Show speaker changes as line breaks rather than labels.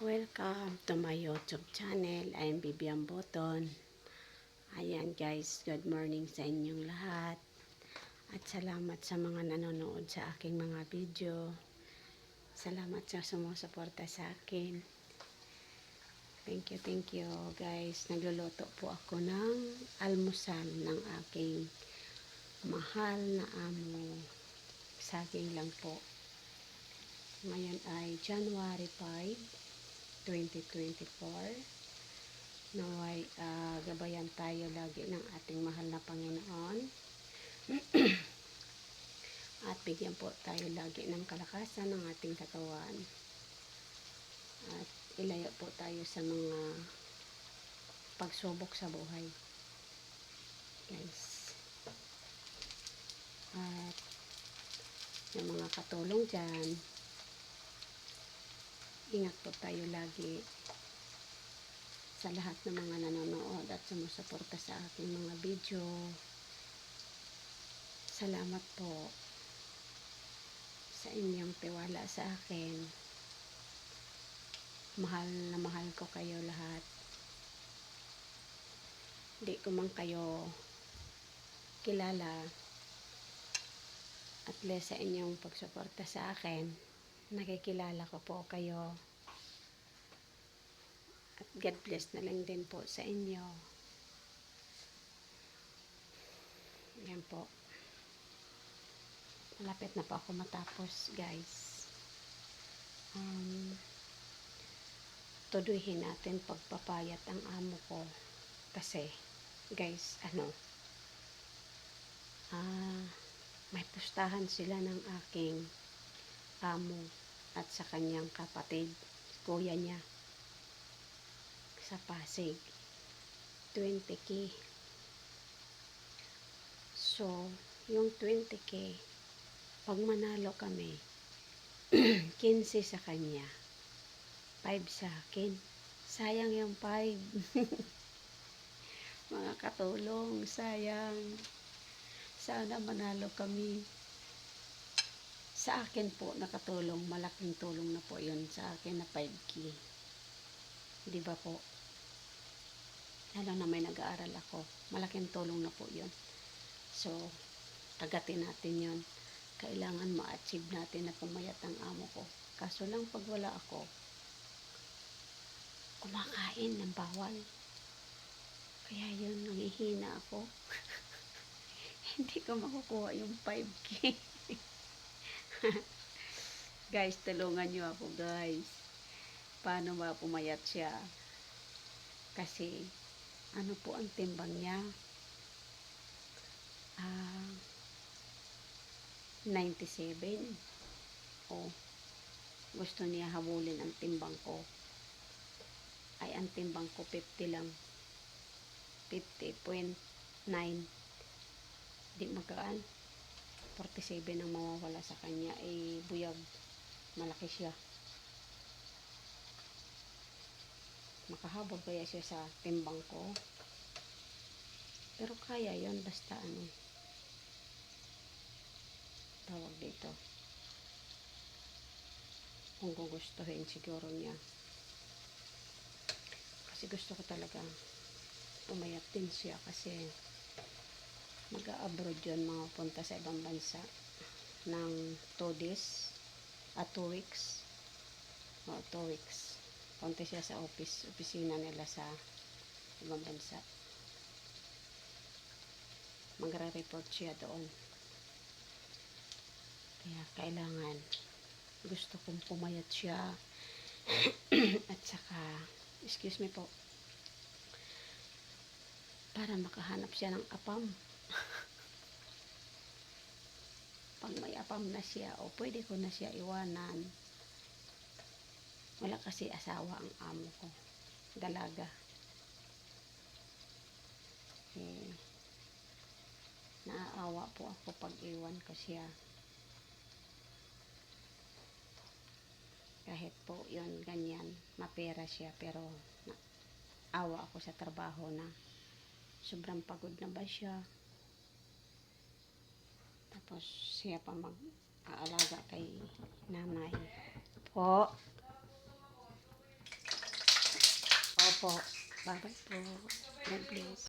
Welcome to my YouTube channel. I'm Bibian Boton. Ayan guys, good morning sa inyong lahat. At salamat sa mga nanonood sa aking mga video. Salamat sa sumusuporta sa akin. Thank you guys. Nagluluto po ako ng almusal ng aking mahal na amo. Saging lang po. Ngayon ay January 5, 2024. Naway gabayan tayo lagi ng ating mahal na Panginoon. At bigyan po tayo lagi ng kalakasan ng ating katawan. At ilayo po tayo sa mga pagsubok sa buhay. Guys. At yung mga katulong dyan, ingat po tayo lagi sa lahat ng mga nanonood at sumusuporta sa aking mga video. Salamat po sa inyong tiwala sa akin. Mahal na mahal ko kayo lahat. Hindi ko man kayo kilala, at least sa inyong pagsuporta sa akin, nakikilala ko po kayo. At God bless na lang din po sa inyo. Yan po. Malapit na po ako matapos, guys. Tuduhin natin pagpapayat ang amo ko. Kasi, guys, may pustahan sila ng aking amo at sa kanyang kapatid, kuya niya, sa Pasig. 20K. So, yung 20K, pag manalo kami, 15 sa kanya, 5 sa akin. Sayang yung 5. Mga katulong, sayang. Sana manalo kami. Sa akin po nakatulong, malaking tulong na po yun sa akin na 5K. Di ba po? Lalo na may nag-aaral ako, malaking tulong na po yun. So, tagatin natin yun. Kailangan ma-achieve natin na pumayat ang amo ko. Kaso lang pag wala ako, kumakain ng bawal. Kaya yun, nangihina ako. Hindi ko makukuha yung 5K. Guys, tulungan nyo ako guys. Paano ba pumayat siya? Kasi, ano po ang timbang niya? 97. O, gusto niya habulin ang timbang ko. Ay, ang timbang ko 50 lang. 50.9. Di magaan. 47 ang mawawala sa kanya. Buyag. Malaki siya. Makahabol kaya siya sa timbang ko. Pero kaya yon, basta tawag dito, kung gugustuhin siguro niya. Kasi gusto ko talaga umayat din siya kasi mag-a-abroad yun, mga punta sa ibang bansa ng 2 days at 2 weeks. 2 weeks. Punta siya sa opisina nila sa ibang bansa. Magre-report siya doon. Kaya kailangan, gusto kong pumayat siya. At saka, excuse me po, para makahanap siya ng apam. Pag may apam na siya, o pwede ko na siya iwanan. Wala kasi asawa ang amo ko. Dalaga. Naaawa po ako pag iwan ko siya. Kahit po yun, ganyan, mapera siya, pero awa ako sa trabaho na sobrang pagod na ba siya. Tapos siya pa mag-aalaga kay nanay. Po. po. Bye-bye po. God bless.